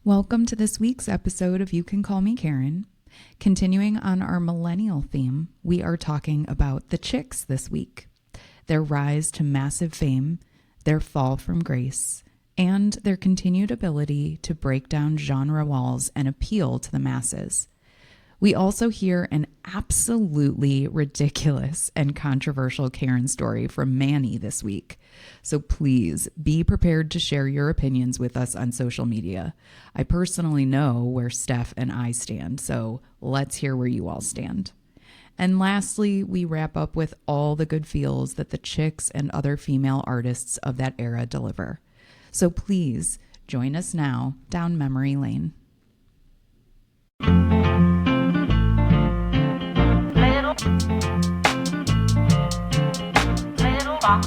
Welcome to this week's episode of You Can Call Me Karen. Continuing on our millennial theme, we are talking about the chicks this week, their rise to massive fame, their fall from grace, and their continued ability to break down genre walls and appeal to the masses. We also hear an absolutely ridiculous and controversial Karen story from Manny this week. So please be prepared to share your opinions with us on social media. I personally know where Steph and I stand, so let's hear where you all stand. And lastly, we wrap up with all the good feels that the chicks and other female artists of that era deliver. So please join us now down memory lane. Little box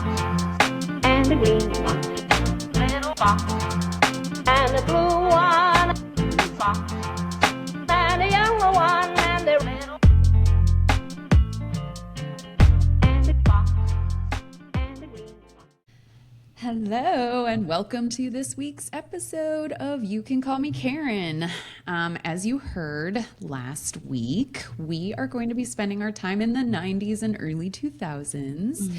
and a green one. Little box and a blue one. Box and a yellow one and a little and a box and a green one. Hello and welcome to this week's episode of You Can Call Me Karen. As you heard last week, we are going to be spending our time in the 90s and early 2000s.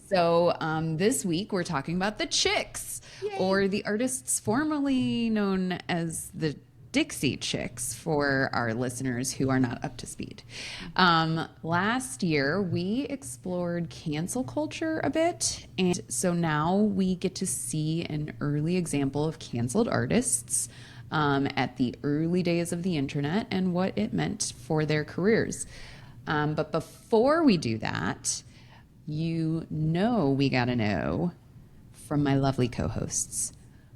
So this week we're talking about the Chicks, or the artists formerly known as the Dixie Chicks for our listeners who are not up to speed. Last year, we explored cancel culture a bit, and so now we get to see an early example of canceled artists at the early days of the internet and what it meant for their careers. But before we do that, we gotta know from my lovely co-hosts,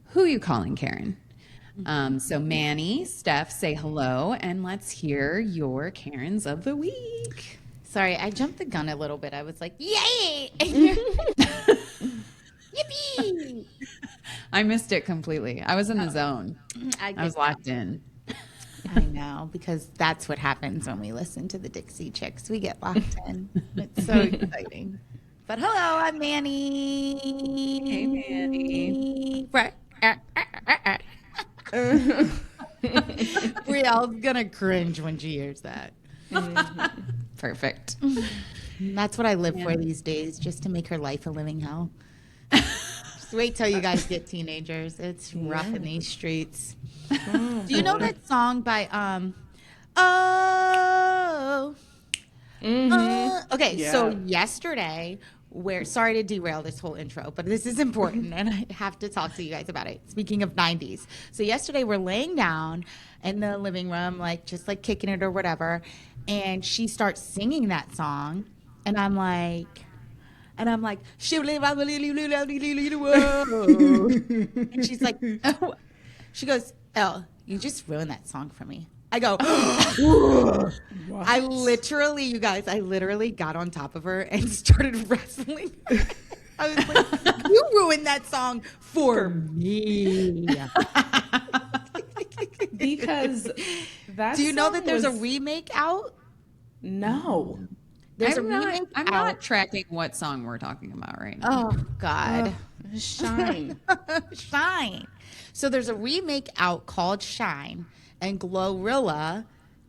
who you calling Karen? So Manny, Steph, say hello, and let's hear your Karens of the week. Sorry, I jumped the gun a little bit. I was like, yay! Yippee! I missed it completely. I was in the zone. I was locked in. I know, because that's what happens when we listen to the Dixie Chicks. We get locked in. It's so exciting. But hello, I'm Manny. Hey, Manny. Brielle's gonna cringe when she hears that. Perfect. That's what I live for these days, just to make her life a living hell. Just wait till you guys get teenagers. It's rough in these streets. Do you know that song by so yesterday, sorry to derail this whole intro, but this is important and I have to talk to you guys about it. Speaking of 90s. So yesterday we're laying down in the living room, just kicking it or whatever, and she starts singing that song, and I'm like, and she's like, oh. She goes, Elle, you just ruined that song for me. I go, I literally got on top of her and started wrestling. I was like, you ruined that song for me. Because that Do you know that there's a remake out? No. There's I'm a remake not, I'm out. not tracking what song we're talking about right now. Oh, God. Shine. Shine. So there's a remake out called Shine, and Glorilla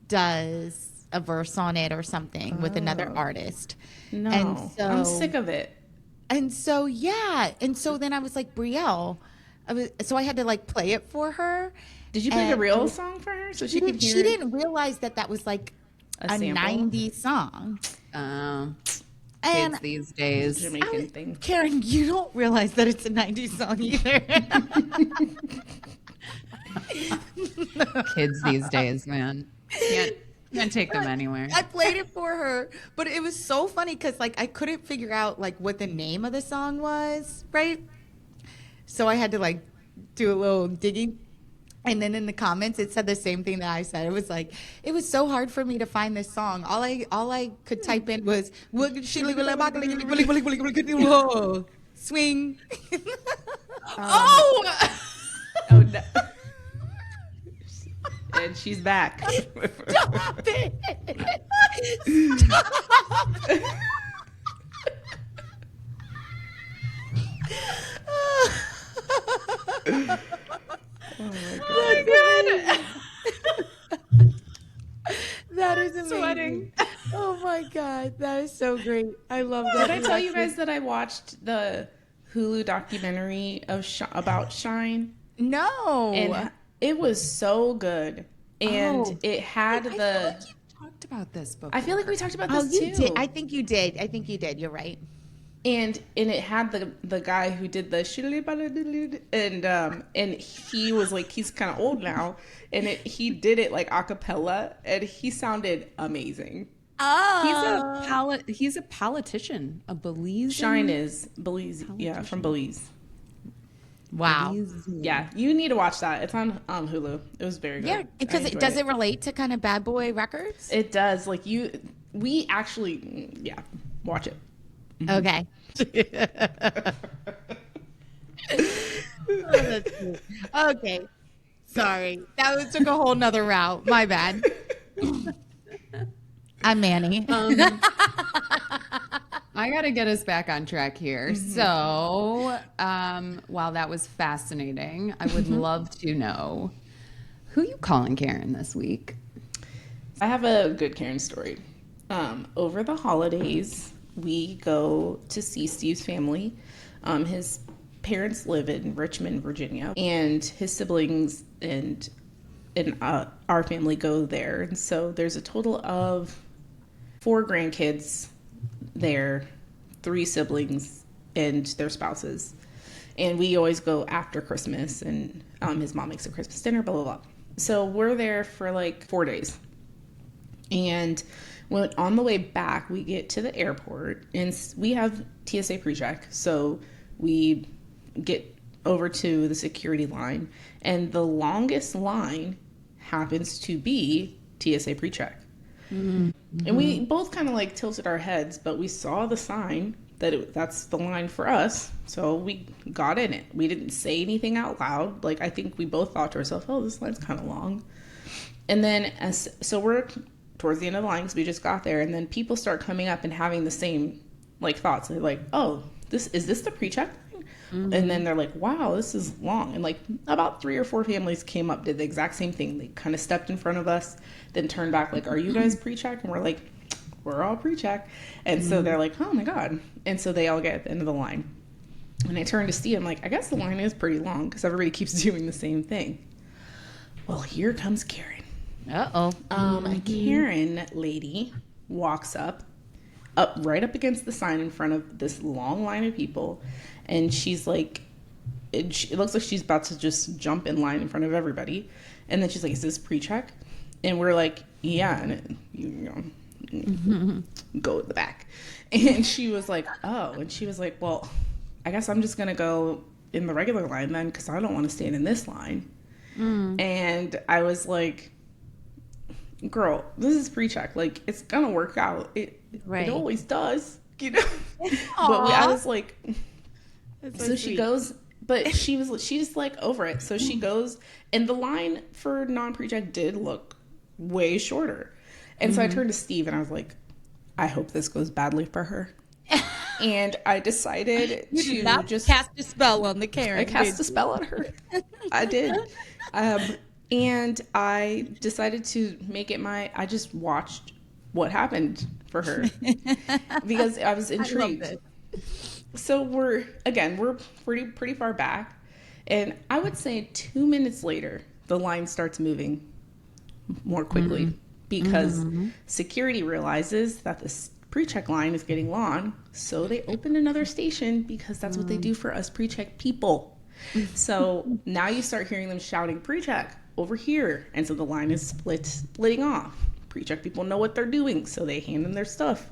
does a verse on it or something with another artist. No. And so, I'm sick of it. And so, yeah. And so then I was like, Brielle. So I had to play it for her. Did you play the real song for her so she could hear She it? didn't realize that was like a sample? 90s song. And Kids these days. Jamaican thing. Karen, you don't realize that it's a 90s song either. Kids these days, man. Can't take them anywhere. I played it for her, but it was so funny because I couldn't figure out what the name of the song was, right? So I had to do a little digging. And then in the comments, it said the same thing that I said. It was it was so hard for me to find this song. All I could type in was swing. Oh! Oh, no. And she's back. Stop it! Stop! Oh my god. sweating. Oh my God, that is so great. I love that. Did I tell you guys that I watched the Hulu documentary of about Shine? No. And it was so good. And it had I feel like you talked about this before. I feel like we talked about Oh, this you too. did. I think you did. You're right. And it had the guy who did the and he was like, he's kind of old now, and he did it like a cappella, and he sounded amazing. Oh. He's a politician, a Belize. Shine is Belize, yeah, from Belize. Wow. Yeah, you need to watch that. It's on Hulu. It was very good. Yeah, because does it relate to kind of Bad Boy Records? It does. Like we actually, yeah, watch it. Okay. Oh, that's cute. Okay. Sorry. That took a whole nother route. My bad. I'm Manny. I got to get us back on track here. So, while that was fascinating, I would love to know who you calling Karen this week. I have a good Karen story. Over the holidays, we go to see Steve's family. His parents live in Richmond, Virginia, and his siblings and our family go there. And so there's a total of 4 grandkids there, 3 siblings and their spouses. And we always go after Christmas, and his mom makes a Christmas dinner, blah, blah, blah. So we're there for like 4 days. And when on the way back, we get to the airport, and we have TSA pre-check. So we get over to the security line, and the longest line happens to be TSA pre-check. Mm-hmm. And we both kind of like tilted our heads, but we saw the sign that that's the line for us. So we got in it. We didn't say anything out loud. Like, I think we both thought to ourselves, oh, this line's kind of long. And then so we're towards the end of the line because we just got there, and then people start coming up and having the same like thoughts. They're like, oh, is this the pre-check line? Mm-hmm. And then they're like, wow, this is long. And like about 3 or 4 families came up, did the exact same thing. They kind of stepped in front of us, then turned back like, are you guys pre-check? And we're like, we're all pre-check. And so they're like, oh my God. And so they all get at the end of the line. And I turned to Steve, I'm like, I guess the line is pretty long because everybody keeps doing the same thing. Well, here comes Karen. Uh-oh. A Karen lady walks up right up against the sign in front of this long line of people, and she's like, it looks like she's about to just jump in line in front of everybody, and then she's like, is this pre-check? And we're like, yeah, and go to the back. And she was like, oh, and she was like, well, I guess I'm just gonna go in the regular line then because I don't want to stand in this line. And I was like, girl, this is pre-check. Like, it's gonna work out. It always does, you know. But I was like, so she goes, but she's like over it. So she goes, and the line for non-pre-check did look way shorter. And so I turned to Steve and I was like, I hope this goes badly for her. And I decided to just cast a spell on the Karen. I cast a spell on her. I did. And I decided to make it I just watched what happened for her because I was intrigued. So we're pretty far back, and I would say 2 minutes later, the line starts moving more quickly because security realizes that this pre-check line is getting long, so they open another station because that's what they do for us pre-check people. So now you start hearing them shouting pre-check over here, and so the line is splitting off. Pre-check people know what they're doing, so they hand them their stuff.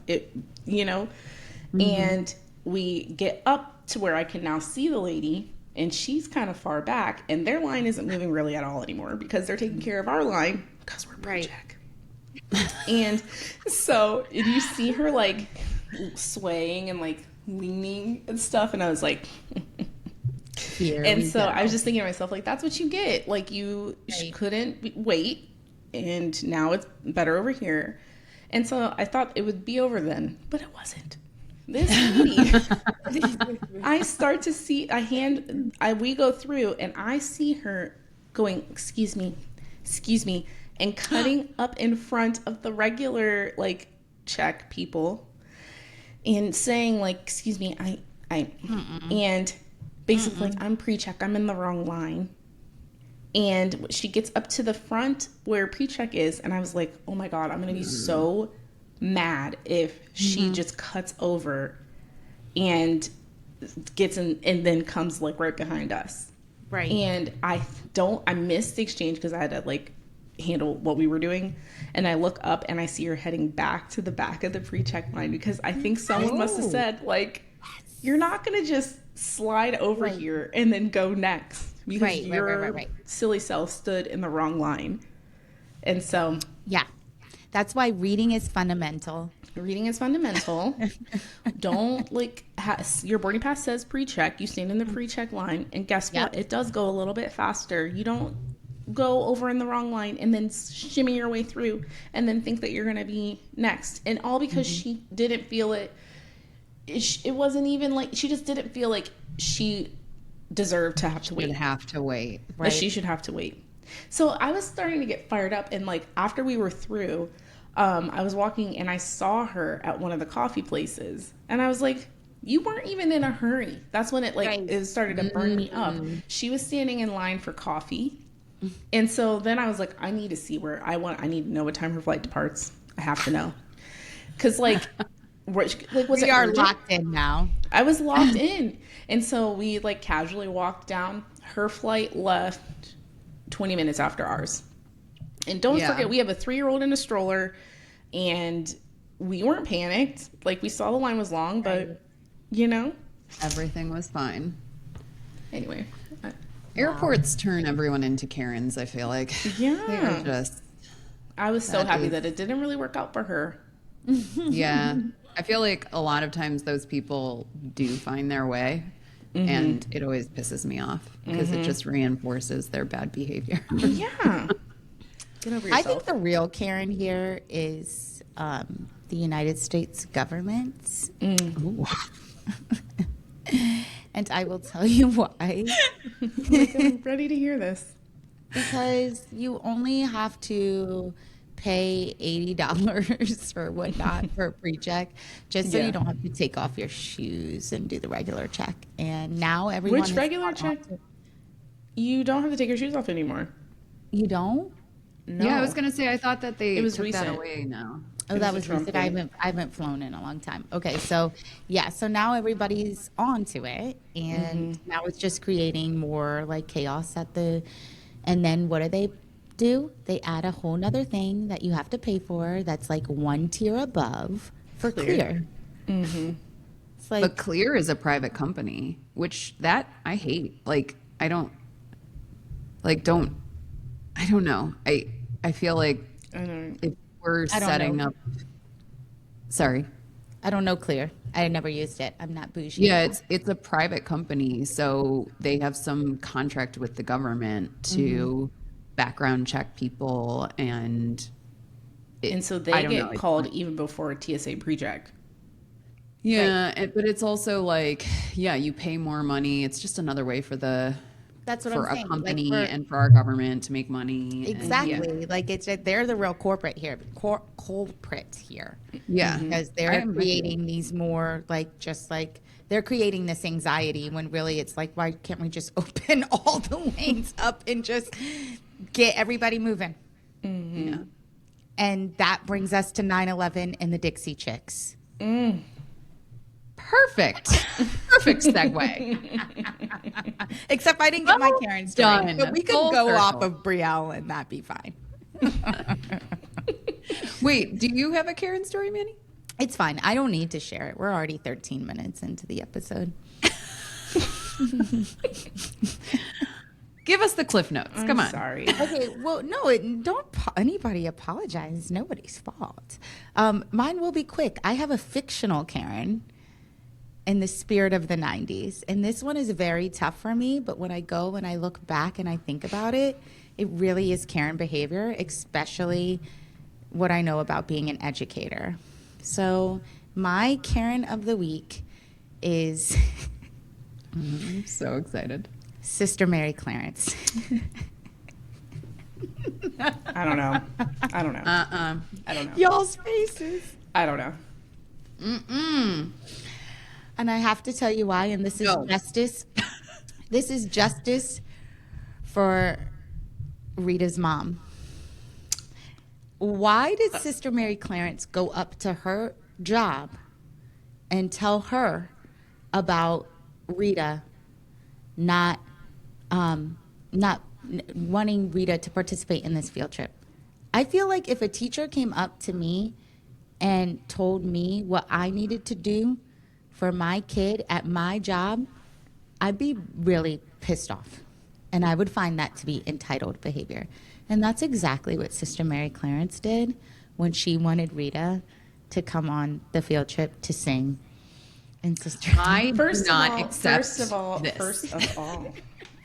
And we get up to where I can now see the lady, and she's kind of far back, and their line isn't moving really at all anymore because they're taking care of our line because we're pre-check. And so you see her like swaying and like leaning and stuff, and I was like I was just thinking to myself, like, that's what you get. Like, she couldn't wait, and now it's better over here. And so I thought it would be over then, but it wasn't. This lady, I start to see we go through, and I see her going, excuse me, and cutting up in front of the regular like check people and saying like, excuse me, and basically like, I'm pre-check, I'm in the wrong line. And she gets up to the front where pre-check is, and I was like, oh my God, I'm gonna be so mad if she just cuts over and gets in and then comes like right behind us. Right. And I missed the exchange because I had to like handle what we were doing, and I look up and I see her heading back to the back of the pre-check line because I think someone must have said like, you're not gonna just slide over here and then go next because your silly self stood in the wrong line. And so yeah, that's why reading is fundamental. Reading is fundamental. Don't like your boarding pass says pre-check. You stand in the pre-check line, and guess what? It does go a little bit faster. You don't go over in the wrong line and then shimmy your way through and then think that you're going to be next. And all because she didn't feel it. It wasn't even like she just didn't feel like she deserved to have to wait. Right? She should have to wait. So I was starting to get fired up, and like after we were through, I was walking and I saw her at one of the coffee places, and I was like, you weren't even in a hurry. That's when it started to burn me up. She was standing in line for coffee. And so then I was like, I need to see I need to know what time her flight departs. I have to know. Cause we are locked in now. I was locked in. And so we like casually walked down. Her flight left 20 minutes after ours. And don't forget, we have a 3-year-old in a stroller, and we weren't panicked. Like, we saw the line was long, but, you know. Everything was fine. Anyway. Airports turn everyone into Karens, I feel like. Yeah. They are just... I was so happy that it didn't really work out for her. Yeah. I feel like a lot of times those people do find their way, and it always pisses me off because it just reinforces their bad behavior. Yeah. Get over yourself. I think the real Karen here is the United States government. And I will tell you why. I'm ready to hear this. Because you only have to pay $80 or whatnot for a pre-check just so you don't have to take off your shoes and do the regular check. And now everyone Which regular check? You don't have to take your shoes off anymore. You don't? No. Yeah, I was going to say, I thought that they took recent. that away now. Oh, that was recent. I haven't flown in a long time. Okay, so so now everybody's on to it, and now it's just creating more like chaos and then what do? They add a whole nother thing that you have to pay for that's like one tier above for Clear. It's like, But Clear is a private company, which that I hate. Like, I don't know. I feel like if we're setting up. Sorry. I don't know Clear. I never used it. I'm not bougie. Yeah, it's a private company, so they have some contract with the government to background check people, and so they get called even before a TSA pre-check. Yeah, but it's also like, you pay more money. It's just another way for That's what for I'm saying. a company Like and for our government to make money. Exactly. Like they're the real corporate here. Culprit here. Yeah. Because they're creating these more they're creating this anxiety when really it's like, why can't we just open all the lanes up and just get everybody moving? Yeah. And that brings us to 9/11 and the Dixie Chicks. Perfect segue. Except I didn't get my Karen story. Done. But we could Full go circle. off of Brielle and that'd be fine. Wait, do you have a Karen story, Manny? It's fine. I don't need to share it. We're already 13 minutes into the episode. Give us the Cliff Notes. Come on. Sorry. Okay, well, no, don't anybody apologize. It's nobody's fault. Mine will be quick. I have a fictional Karen in the spirit of the 90s. And this one is very tough for me, but when I go and I look back and I think about it, it really is Karen behavior, especially what I know about being an educator. So my Karen of the week is... I'm so excited. Sister Mary Clarence. I don't know. I don't know. I don't know. Y'all's faces. I don't know. And I have to tell you why, and this is justice. This is justice for Rita's mom. Why did Sister Mary Clarence go up to her job and tell her about Rita not wanting Rita to participate in this field trip? I feel like if a teacher came up to me and told me what I needed to do for my kid at my job, I'd be really pissed off. And I would find that to be entitled behavior. And that's exactly what Sister Mary Clarence did when she wanted Rita to come on the field trip to sing. And Sister I First do not of all, accept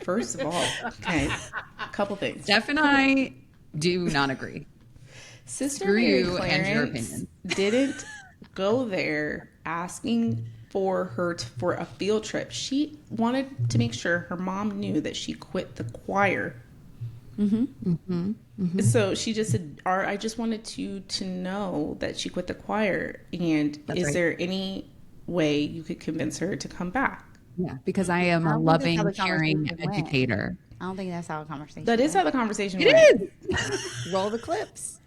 first of all, okay, a couple things. Steph and I do not agree. Sister Screw Mary you and your Clarence opinion. didn't go there asking for her for a field trip. She wanted to make sure her mom knew that she quit the choir. So she just said, I just wanted you to know that she quit the choir. And is there any way you could convince her to come back? Yeah, because I am a loving, caring educator. I don't think that's how a conversation That is went. how the conversation It went. is. Roll the clips.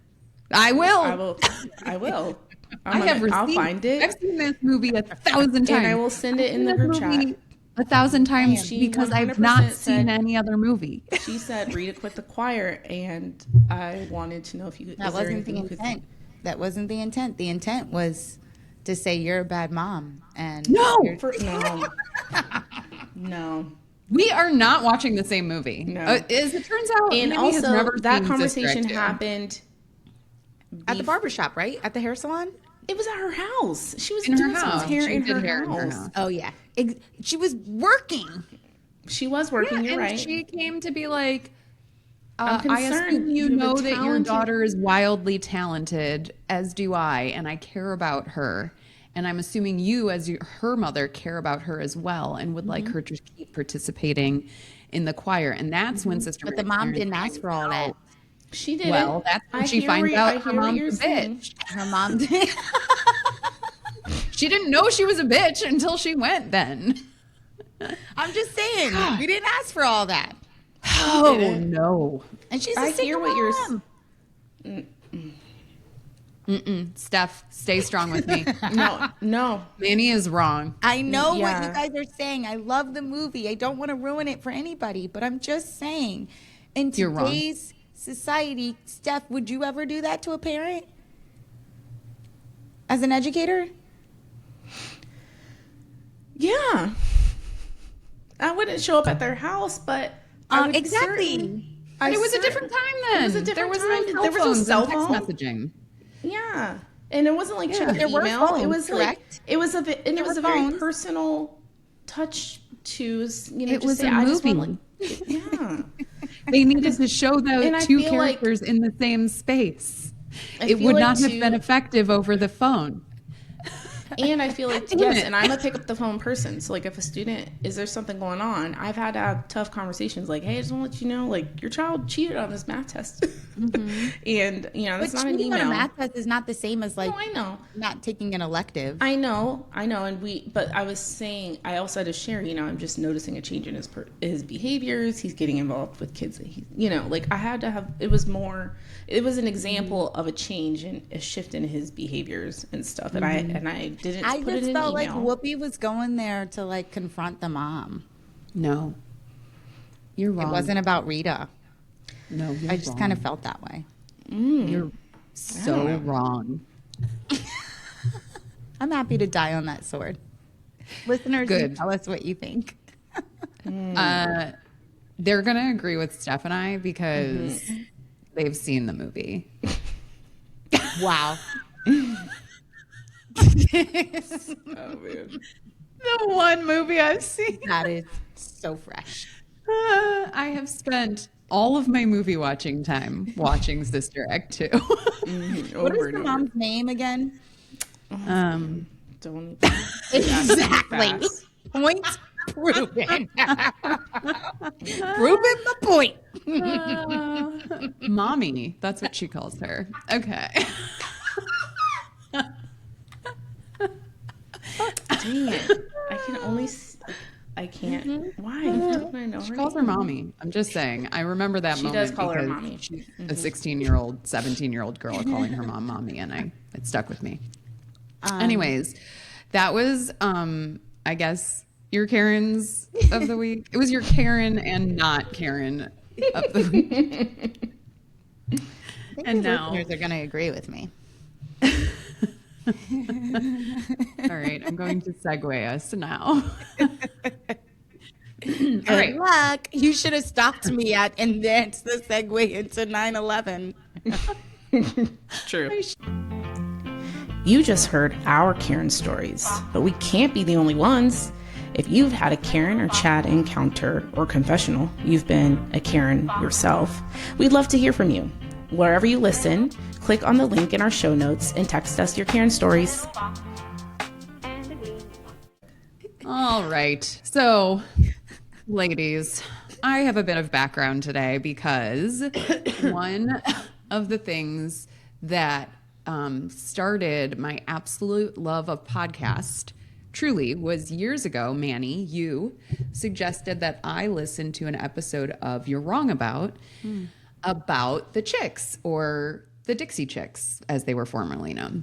I will. I will. I'll find it. I've seen this movie 1,000 times. And I will send it in the group chat. 1,000 times She because I've 100% not seen said- any other movie. She said Rita quit the choir, and I wanted to know if you could. That is there wasn't the anything you could intent. That wasn't the intent. The intent was to say you're a bad mom. And No! No. We are not watching the same movie. No. As it turns out, And Amy has also, never that seen conversation Sister Act 2. happened at the barbershop, right? At the hair salon? It was at her house. She was In her doing house. some hair She in did her hair in her house. house. Oh, yeah. She was working. She was working. Yeah, you're and right. she came to be like, I'm I concerned. assume you You have a know that your talented- daughter is wildly talented, as do I, and I care about her. And I'm assuming you, as her mother, care about her as well and would like her to keep participating in the choir. And that's when Sister But the Mary mom Clarence didn't ask for all that. She did. Well, that's when she hear finds what- out I her hear what mom's you're a saying. bitch. Her mom did. She didn't know she was a bitch until she went then. I'm just saying. We didn't ask for all that. Oh, no. And she's a I single hear what you're. mom. Steph, stay strong with me. No. Manny is wrong. I know what Yeah. you guys are saying. I love the movie. I don't want to ruin it for anybody, but I'm just saying. In You're wrong. today's society, Steph, would you ever do that to a parent? As an educator? Yeah. I wouldn't show up at their house, but I would exactly. certainly- But it was a different time then. It was a different there was time. no cell There was no phones cell and text phone. messaging. Yeah, and it wasn't like Yeah. checking There were email. phones, It was like correct? it was it was were a very phones. personal touch to It just was say, a I just movie. want, like, yeah. They needed to show And the I two feel like- characters in the same space. I It feel would like not have too- been effective over the phone. And I feel like, Damn yes, it. and I'm a pick up the phone person. So, like, if a student, is there something going on? I've had to have tough conversations like, hey, I just want to let you know, like, your child cheated on this math test. And, you know, that's But not an cheating on email. a math test is not the same as like No, I know. not taking an elective. I know, but I was saying, I also had to share, you know, I'm just noticing a change in his behaviors. He's getting involved with kids that he, you know, like I had to have, it was an example of a change and a shift in his behaviors and stuff. And I didn't I put it just in felt like email. Whoopi was going there to like confront the mom. No. You're It wrong. wasn't about Rita. No, you're I just wrong. kind of felt that way. You're so wrong. I'm happy to die on that sword. Listeners, you Good. tell us what you think. They're going to agree with Steph and I because they've seen the movie. Wow. Oh, man. The one movie I've seen. That is so fresh. I have spent all of my movie watching time watching Sister Act 2. What is the mom's name again? Don't Exactly. fast. Point Proven. Proving my point. Mommy, that's what she calls her. Okay. Dang it. I can only. I can't. Why? Don't I know She her calls her name? mommy. I'm just saying. I remember that She moment does call her because mommy. she's a 16-year-old, 17-year-old girl calling her mom mommy, and it stuck with me. Anyways, that was I guess your Karens of the week. It was your Karen and not Karen of the week. And now Listeners are going to agree with me. all right, I'm going to segue us now. Good All right. luck. You should have stopped me at, and that's the segue into 9/11. True. You just heard our Karen stories, but we can't be the only ones. If you've had a Karen or Chad encounter or confessional, you've been a Karen yourself, we'd love to hear from you. Wherever you listen, click on the link in our show notes and text us your Karen stories. All right. So, ladies, I have a bit of background today because one of the things that started my absolute love of podcast truly was years ago. Manny, you suggested that I listen to an episode of You're Wrong About the Chicks, or the Dixie Chicks, as they were formerly known.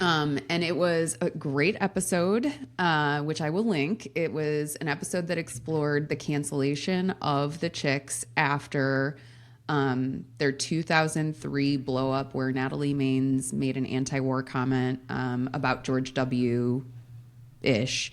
And it was a great episode, which I will link. It was an episode that explored the cancellation of the Chicks after their 2003 blow up, where Natalie Maines made an anti-war comment about George W. ish.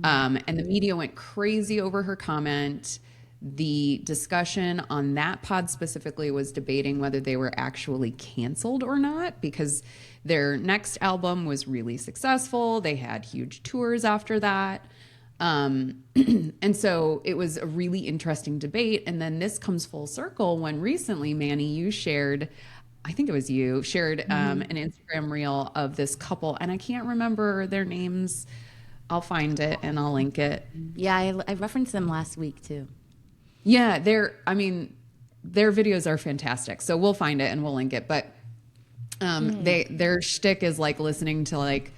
And the media went crazy over her comment. The discussion on that pod specifically was debating whether they were actually canceled or not, because their next album was really successful. They had huge tours after that. And so it was a really interesting debate. And then this comes full circle when recently, Manny, you shared, I think it was you, shared an Instagram reel of this couple, and I can't remember their names. I'll find it and I'll link it. Yeah, I referenced them last week too. Yeah, their videos are fantastic. So we'll find it and we'll link it. But their shtick is like listening to like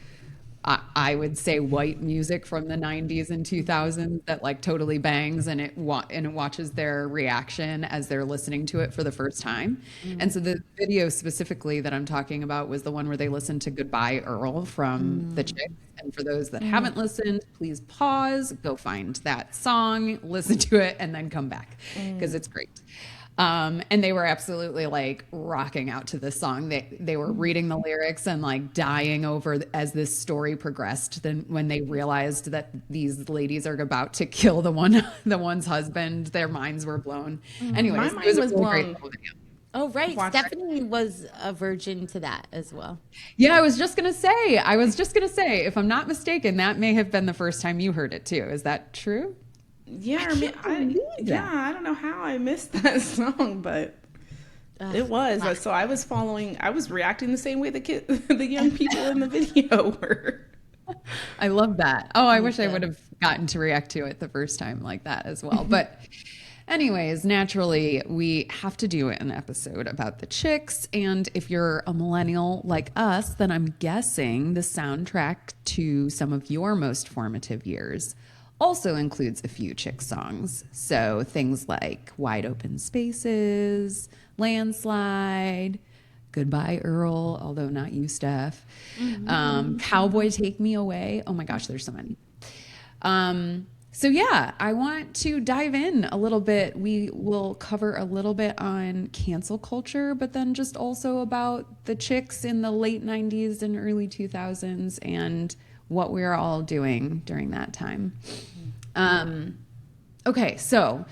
I would say white music from the 90s and 2000s that like totally bangs, and it watches their reaction as they're listening to it for the first time. And so the video specifically that I'm talking about was the one where they listened to Goodbye Earl from the Chicks. And for those that haven't listened, please pause, go find that song, listen to it, and then come back because it's great. And they were absolutely like rocking out to this song. They were reading the lyrics and like dying over as this story progressed. Then when they realized that these ladies are about to kill the one's husband, their minds were blown. Anyways, My it was mind was a really great blown. little video. Oh, right. Watch Stephanie was a virgin to that as well. Yeah, I was just gonna say, if I'm not mistaken, that may have been the first time you heard it too. Is that true? Yeah, I don't know how I missed that song, but it was. So I was reacting the same way the young people in the video were. I love that. Oh, I wish I would have gotten to react to it the first time like that as well. But anyways, naturally, we have to do an episode about the Chicks. And if you're a millennial like us, then I'm guessing the soundtrack to some of your most formative years also includes a few Chick songs. So things like Wide Open Spaces, Landslide, Goodbye Earl, although not you, Steph. Cowboy Take Me Away. Oh my gosh, there's so many. So yeah, I want to dive in a little bit. We will cover a little bit on cancel culture, but then just also about the Chicks in the late 90s and early 2000s and what we were all doing during that time. Okay, so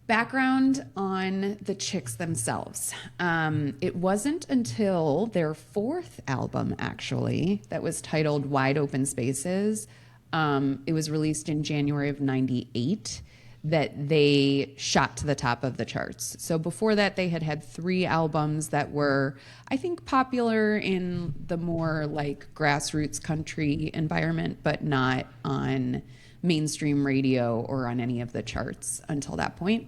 background on the Chicks themselves. It wasn't until their fourth album, actually, that was titled Wide Open Spaces. It was released in January of 98 that they shot to the top of the charts. So before that, they had three albums that were, I think, popular in the more like grassroots country environment, but not on mainstream radio or on any of the charts until that point.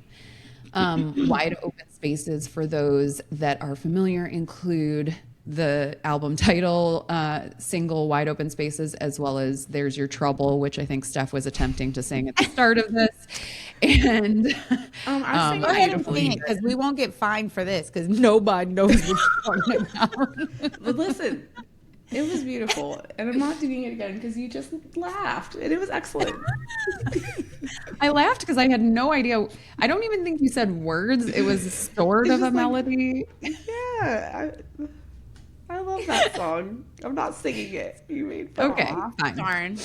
Wide Open Spaces, for those that are familiar, include the album title, single Wide Open Spaces, as well as There's Your Trouble, which I think Steph was attempting to sing at the start of this. And I sang Go ahead and beautifully. sing it because we won't get fined for this because nobody knows what you're talking about. But listen, it was beautiful, and I'm not doing it again because you just laughed, and it was excellent. I laughed because I had no idea. I don't even think you said words. It was sort of a melody. Yeah, I love that song. I'm not singing it. You made fun. Okay, fine. Darn.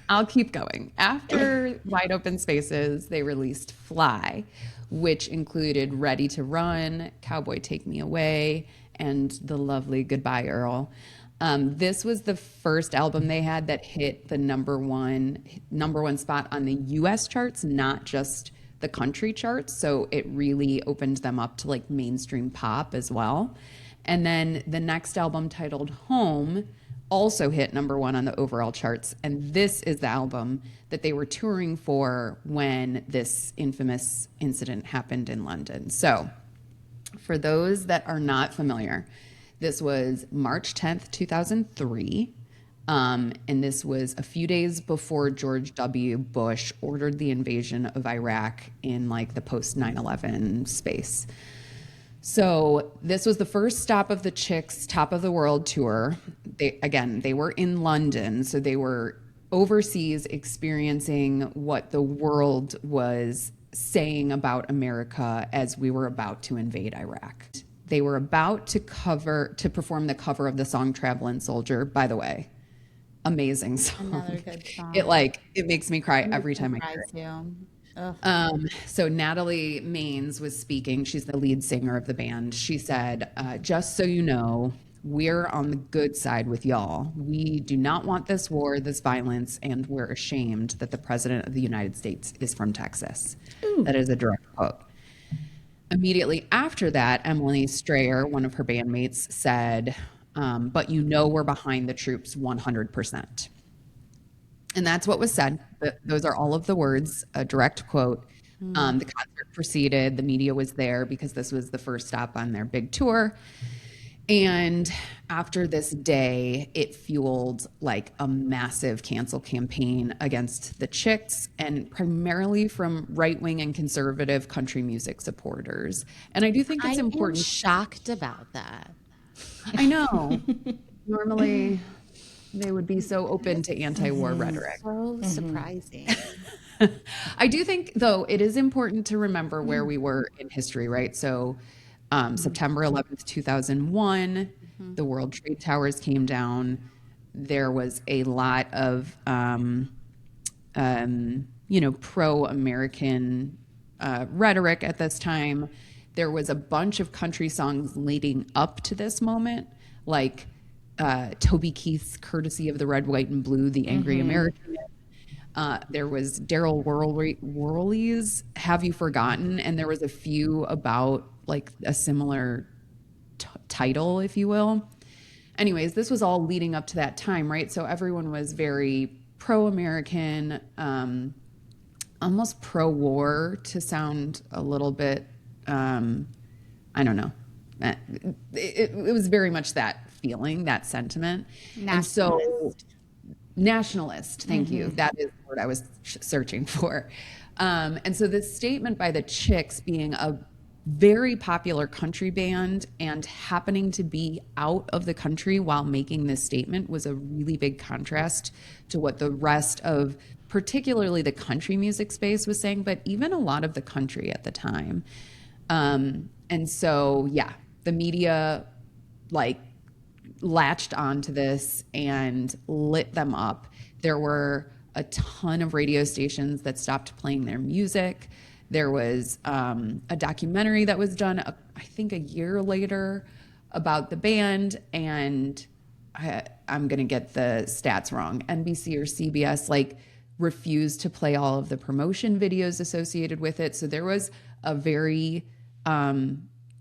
I'll keep going. After Wide Open Spaces, they released Fly, which included Ready to Run, Cowboy Take Me Away, and the lovely Goodbye Earl. This was the first album they had that hit the number one spot on the US charts, not just the country charts. So it really opened them up to like mainstream pop as well. And then the next album, titled Home, also hit number one on the overall charts. And this is the album that they were touring for when this infamous incident happened in London. So for those that are not familiar, this was March 10th, 2003. And this was a few days before George W. Bush ordered the invasion of Iraq in like the post 9/11 space. So this was the first stop of the Chicks' Top of the World tour. They were in London, so they were overseas experiencing what the world was saying about America as we were about to invade Iraq. They were about to perform the cover of the song Travelin' Soldier, by the way. Amazing song. Another good song. It makes me cry every time I hear it. So Natalie Maines was speaking. She's the lead singer of the band. She said, just so you know, we're on the good side with y'all. We do not want this war, this violence, and we're ashamed that the president of the United States is from Texas. Ooh. That is a direct quote. Immediately after that, Emily Strayer, one of her bandmates, said, but you know we're behind the troops 100%. And that's what was said. Those are all of the words, a direct quote. The concert proceeded. The media was there because this was the first stop on their big tour. And after this day, it fueled like a massive cancel campaign against the Chicks, and primarily from right-wing and conservative country music supporters. And I do think it's important. I'm shocked about that. I know. Normally, they would be so open to anti-war rhetoric. So surprising. I do think, though, it is important to remember where we were in history, right? So September 11th, 2001, the World Trade Towers came down. There was a lot of, pro-American rhetoric at this time. There was a bunch of country songs leading up to this moment, like Toby Keith's Courtesy of the Red, White, and Blue, The Angry American. There was Daryl Worley's Have You Forgotten? And there was a few about like a similar title, if you will. Anyways, this was all leading up to that time, right? So everyone was very pro-American, almost pro-war, to sound a little bit, I don't know. It was very much that feeling, that sentiment. Nationalist, thank you. That is the word I was searching for. And so this statement by the Chicks, being a very popular country band and happening to be out of the country while making this statement, was a really big contrast to what the rest of particularly the country music space was saying, but even a lot of the country at the time. And so, yeah, the media like latched onto this and lit them up. There were a ton of radio stations that stopped playing their music. There was a documentary that was done, I think a year later, about the band, and I'm going to get the stats wrong. NBC or CBS like refused to play all of the promotion videos associated with it. So there was a very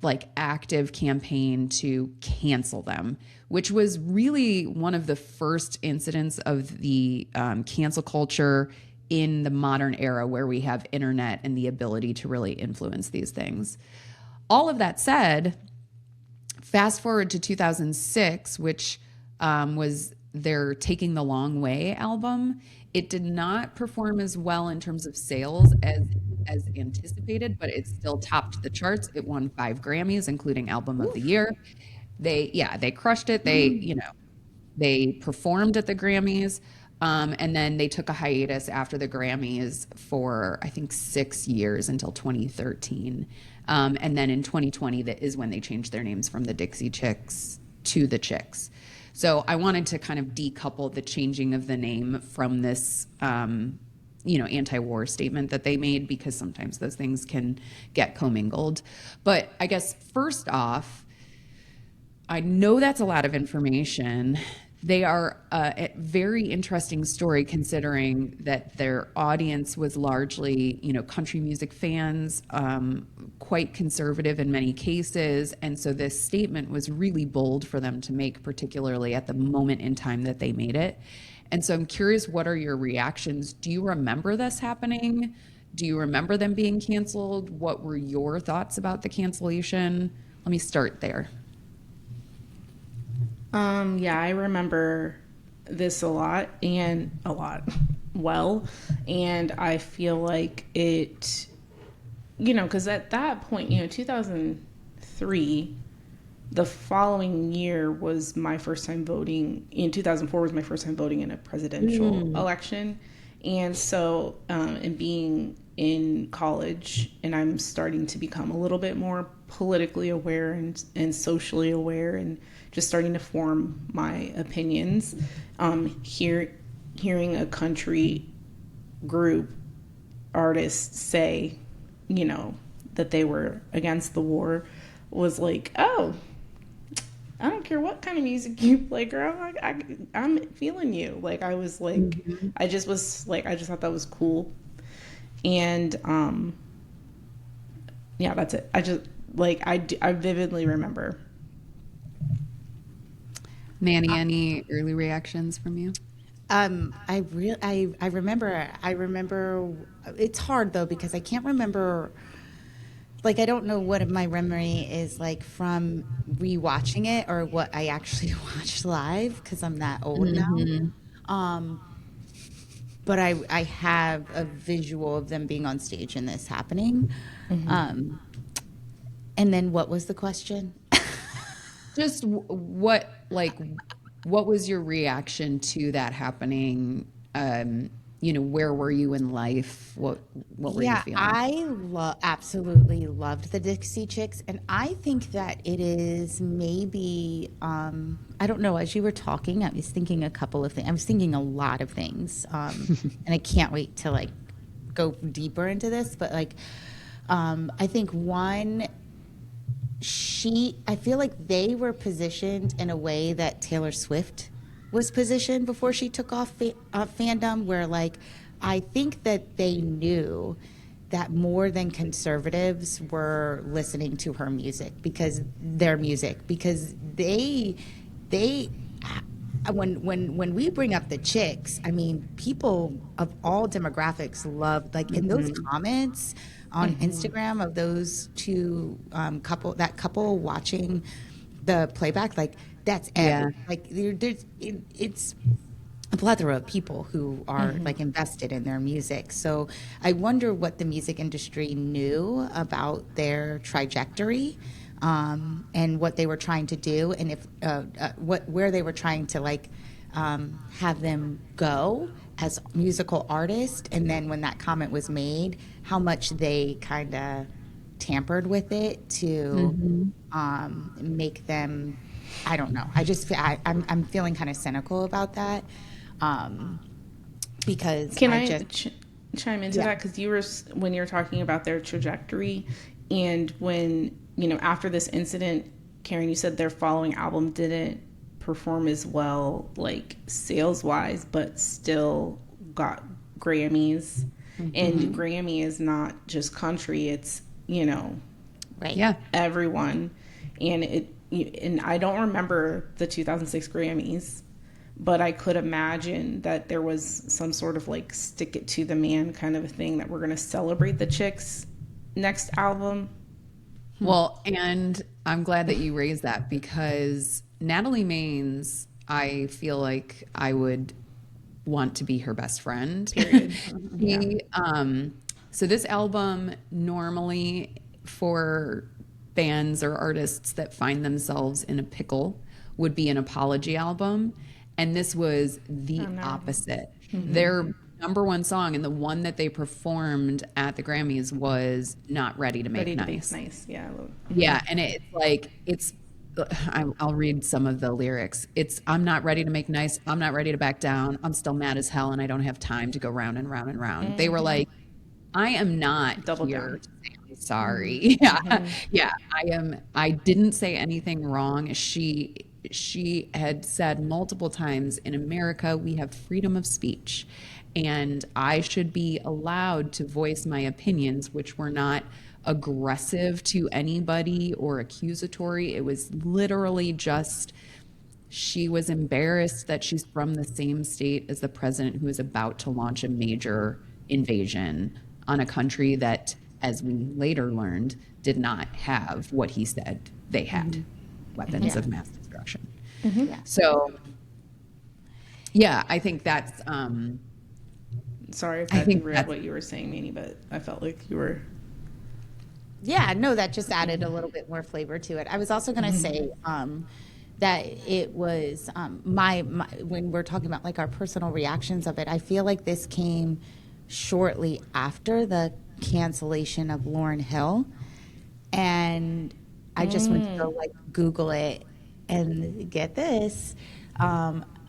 like active campaign to cancel them, which was really one of the first incidents of the cancel culture in the modern era, where we have internet and the ability to really influence these things. All of that said, fast forward to 2006, which was their Taking the Long Way album. It did not perform as well in terms of sales as anticipated, but it still topped the charts. It won 5 Grammys, including Album of the Year. They crushed it. They performed at the Grammys. And then they took a hiatus after the Grammys for, I think, 6 years until 2013. And then in 2020, that is when they changed their names from the Dixie Chicks to the Chicks. So I wanted to kind of decouple the changing of the name from this, anti-war statement that they made, because sometimes those things can get commingled. But I guess first off, I know that's a lot of information. They are a very interesting story, considering that their audience was largely, country music fans, quite conservative in many cases. And so this statement was really bold for them to make, particularly at the moment in time that they made it. And so I'm curious, what are your reactions? Do you remember this happening? Do you remember them being canceled? What were your thoughts about the cancellation? Let me start there. Yeah, I remember this a lot well, and I feel like it, because at that point, 2003, the following year was my first time voting. In 2004 was my first time voting in a presidential election, and so, and being in college, and I'm starting to become a little bit more politically aware and socially aware, and just starting to form my opinions. Hearing a country group artists say, that they were against the war was like, oh, I don't care what kind of music you play, girl. I'm feeling you. Like, I was like, I just thought that was cool. And, yeah, that's it. I vividly remember. Manny, any early reactions from you? I remember. It's hard though, because I can't remember. Like, I don't know what my memory is like from rewatching it, or what I actually watched live, because I'm that old now. But I have a visual of them being on stage and this happening. And then what was the question? Just what was your reaction to that happening? Where were you in life? What were you feeling? I absolutely loved the Dixie Chicks, and I think that it is maybe, I don't know, as you were talking, I was thinking a couple of things. I was thinking a lot of things, and I can't wait to go deeper into this, but I think one, I feel like they were positioned in a way that Taylor Swift was positioned before she took off fandom, where I think that they knew that more than conservatives were listening to her music, because they when we bring up the Chicks, I mean, people of all demographics love, in those comments on Instagram of those two couple watching the playback, that's it's a plethora of people who are invested in their music. So I wonder what the music industry knew about their trajectory, and what they were trying to do, and if where they were trying to have them go as musical artists. And then when that comment was made, how much they kind of tampered with it to make them, I don't know. I'm feeling kind of cynical about that, because Can I chime into that? Because when you're talking about their trajectory, and when after this incident, Karen, you said their following album didn't perform as well, sales wise, but still got Grammys. And Grammy is not just country; it's Right. Yeah. Everyone. And I don't remember the 2006 Grammys, but I could imagine that there was some sort of like stick it to the man kind of a thing, that we're going to celebrate the chicks next album. Well, and I'm glad that you raised that, because Natalie Maines, I feel like I would want to be her best friend. Period. So this album, normally for bands or artists that find themselves in a pickle, would be an apology album. And this was the opposite. Their number one song, and the one that they performed at the Grammys, was Not Ready to Make Ready to Nice. Make Nice. Yeah. Yeah, and it's like, I'll read some of the lyrics. I'm not ready to make nice. I'm not ready to back down. I'm still mad as hell, and I don't have time to go round and round and round. They were like, I am not Double here down. to say I'm sorry. Yeah. Yeah. I didn't say anything wrong. She had said multiple times, in America, we have freedom of speech, and I should be allowed to voice my opinions, which were not aggressive to anybody or accusatory. It was literally just, she was embarrassed that she's from the same state as the president who is about to launch a major invasion on a country that, as we later learned, did not have what he said they had, weapons of mass destruction. So, yeah, I think that's... Sorry if I that think derailed that's- what you were saying, Manny, but I felt like you were... Yeah, no, that just added a little bit more flavor to it. I was also going to say that it was my when we're talking about like our personal reactions of it, I feel like this came shortly after the cancellation of Lauryn Hill, and I just went to go like Google it and get this.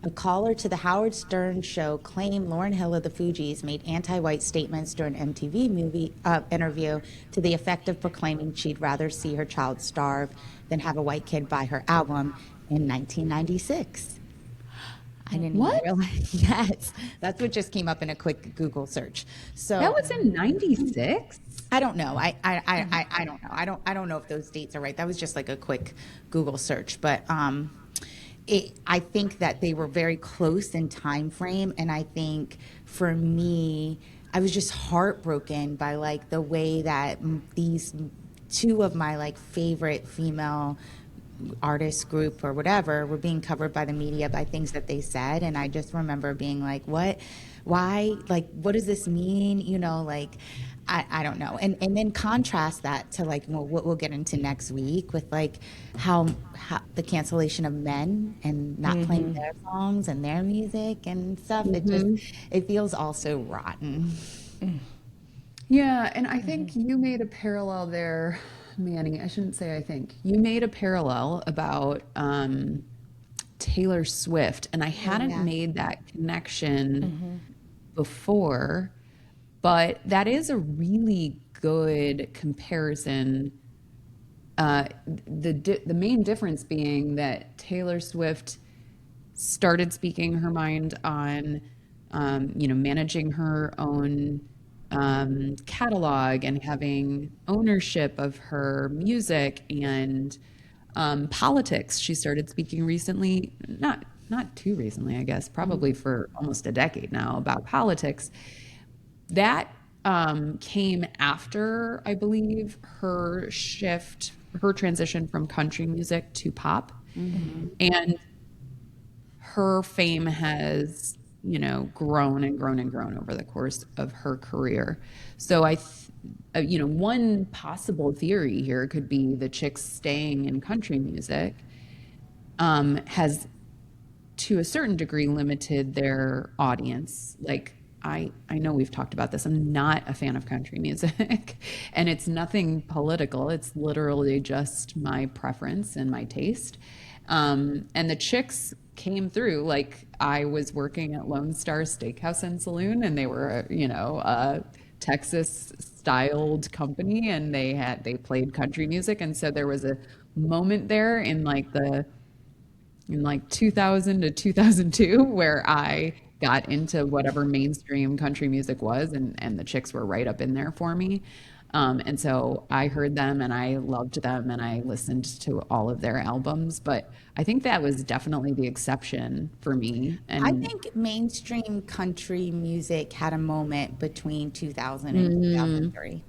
A caller to the Howard Stern show claimed Lauryn Hill of the Fugees made anti-white statements during an MTV interview to the effect of proclaiming she'd rather see her child starve than have a white kid buy her album in 1996. I didn't even realize. Yes, that's what just came up in a quick Google search. So That was in 96? I don't know. I don't know. I don't know if those dates are right. That was just like a quick Google search, but I think that they were very close in time frame, and I think for me, I was just heartbroken by like the way that these two of my like favorite female artist group or whatever were being covered by the media by things that they said, and I just remember being like, what, why, like, what does this mean, you know, like I don't know. And then contrast that to like what we'll get into next week with like how the cancellation of men and not playing their songs and their music and stuff. It just, it feels all so rotten. Yeah, and I think you made a parallel there, Manny. I shouldn't say I think. You made a parallel about Taylor Swift, and I hadn't made that connection before, but that is a really good comparison. The main difference being that Taylor Swift started speaking her mind on, managing her own catalog and having ownership of her music and politics. She started speaking recently, not too recently, I guess, probably for almost a decade now, about politics. That came after, I believe, her transition from country music to pop. And her fame has, grown and grown and grown over the course of her career. So one possible theory here could be the chicks staying in country music has, to a certain degree, limited their audience. Like, I know we've talked about this. I'm not a fan of country music, and it's nothing political. It's literally just my preference and my taste. And the chicks came through. Like, I was working at Lone Star Steakhouse and Saloon, and they were, a Texas-styled company, and they played country music. And so there was a moment there in 2000 to 2002 where I got into whatever mainstream country music was, and the chicks were right up in there for me. And so I heard them and I loved them and I listened to all of their albums. But I think that was definitely the exception for me. I And think mainstream country music had a moment between 2000 and 2003.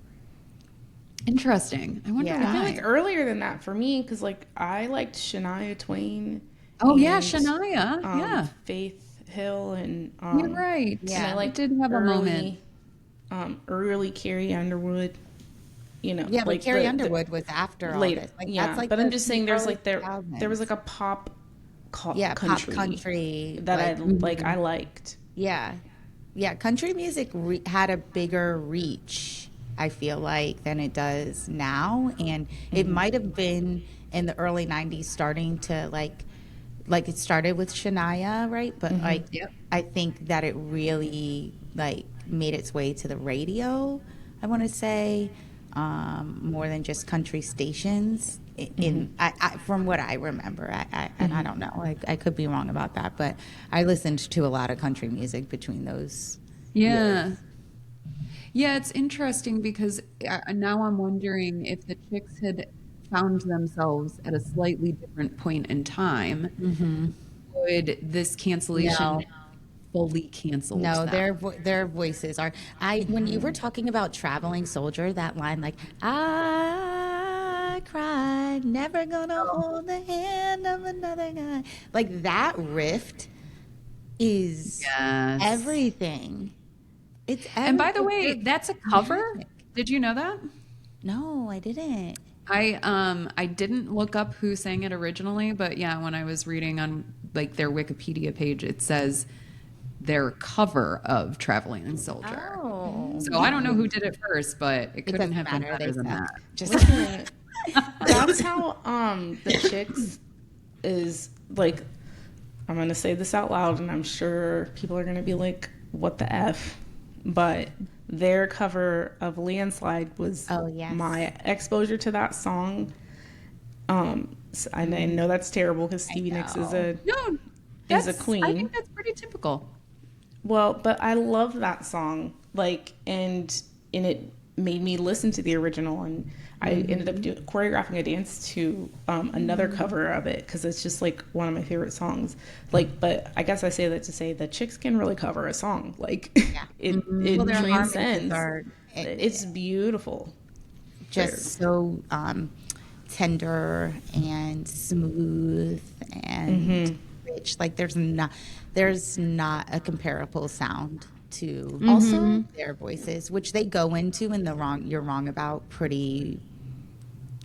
interesting. I wonder Yeah. I feel why. like earlier than that for me, because like I liked Shania Twain. Oh yeah, and, Shania. Yeah, Faith Hill and you're right. Yeah. and I I like did have a moment. early Carrie Underwood. You know, Yeah, but like Carrie the Underwood was after all later. this. Like Yeah, that's like but I'm the just saying there's early like there 2000s. was like a pop pop country country that like, I liked. yeah. Yeah, country music had a bigger reach, I feel like, than it does now. And it might have been in the early 90s starting to like it started with Shania, right? But like Yep. I think that it really like made its way to the radio, I want to say, more than just country stations. From what I remember, and I don't know, I could be wrong about that, but I listened to a lot of country music between those. Yeah. Yeah, it's interesting because now I'm wondering if the Chicks had found themselves at a slightly different point in time, would this cancellation No. fully cancel No, them? their voices are. When you were talking about Traveling Soldier, that line like I cried, never gonna hold the hand of another guy. Like that riff is Yes. everything. It's And by the way, everything. that's a cover. Did you know that? No, I didn't. I didn't look up who sang it originally, but yeah, when I was reading on like their Wikipedia page, it says their cover of Traveling Soldier. Oh, So I don't know who did it first, but it couldn't doesn't have been matter. better They than suck. that. Just That's how the Chicks is like. I'm gonna say this out loud, and I'm sure people are gonna be like, "What the f?" But their cover of "Landslide" was Oh, yes. my exposure to that song. I know that's terrible because Stevie Nicks is a No, is a I queen. think that's pretty typical. Well, but I love that song, like, and it made me listen to the original, and I ended up choreographing a dance to another cover of it because it's just like one of my favorite songs. Like, but I guess I say that to say the Chicks can really cover a song. Like, it Well, their harmonies transcends. are It's beautiful. just so tender and smooth and rich. Like there's not a comparable sound to also their voices, which they go into in the wrong. You're wrong about pretty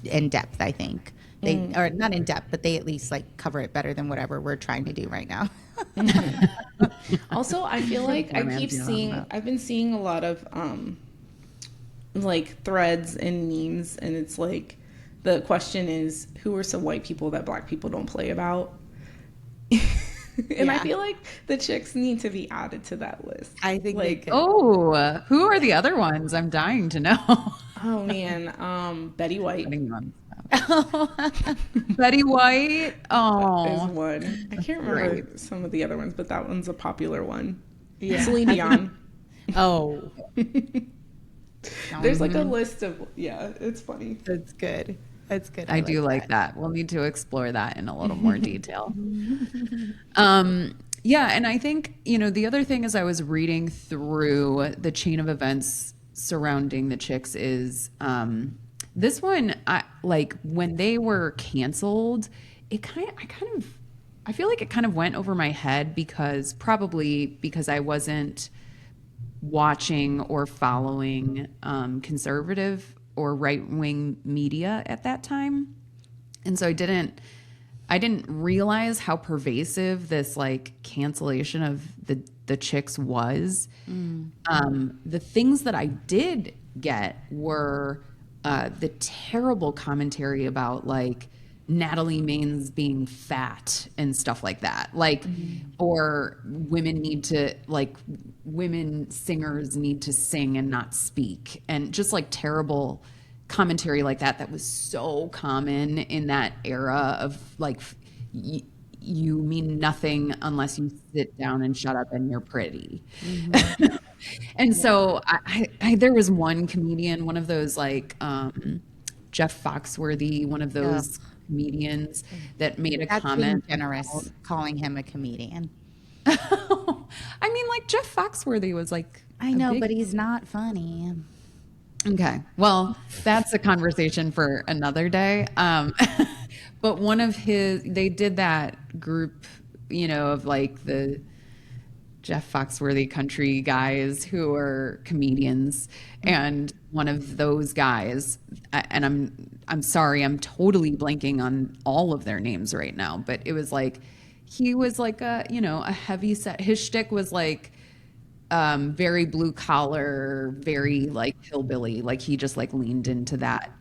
in depth. I think they are not in depth, but they at least like cover it better than whatever we're trying to do right now. Also, I feel like I man, keep you know seeing, that. I've been seeing a lot of like threads and memes, and it's like the question is, who are some white people that black people don't play about? And I Yeah. feel like the Chicks need to be added to that list. I think they like, could. Oh, who are the other ones? I'm dying to know. oh man, Betty White Putting you on the spot. Betty White. is Oh, one. I can't remember some of the other ones, but that one's a popular one. Yeah. Celine Dion. Oh, There's like a list of, yeah, it's funny. that's good. That's good. I do like that. We'll need to explore that in a little more detail. Yeah, and I think, the other thing as I was reading through the chain of events surrounding the Chicks is this one, like when they were canceled, I feel like it kind of went over my head because I wasn't watching or following conservative or right-wing media at that time. And so I didn't realize how pervasive this like cancellation of the Chicks was. The things that I did get were the terrible commentary about like Natalie Maines being fat and stuff like that. Like, or women singers need to sing and not speak. And just like terrible commentary like that was so common in that era of like, you mean nothing unless you sit down and shut up and you're pretty. And so there was one comedian, one of those like Jeff Foxworthy, one of Ugh, those comedians that made a that's being comment about. generous, calling him a comedian. I mean, like Jeff Foxworthy was like I a know, big. but he's not funny. Okay, well, that's a conversation for another day. But they did that group, of like the Jeff Foxworthy country guys who are comedians, and one of those guys, and I'm sorry, I'm totally blanking on all of their names right now, but it was like he was like a heavy set. His shtick was like very blue collar, very like hillbilly. Like he just like leaned into that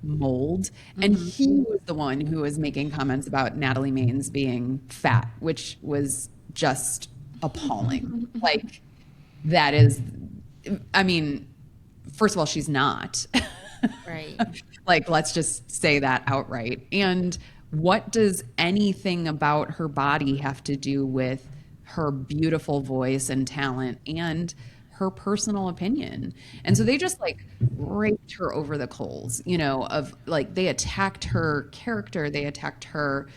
mold. And he was the one who was making comments about Natalie Maines being fat, which was just appalling. Like that is, I mean, first of all, she's not. Right. Like, let's just say that outright. And what does anything about her body have to do with her beautiful voice and talent and her personal opinion? And so they just like raked her over the coals, of like they attacked her character, they attacked her,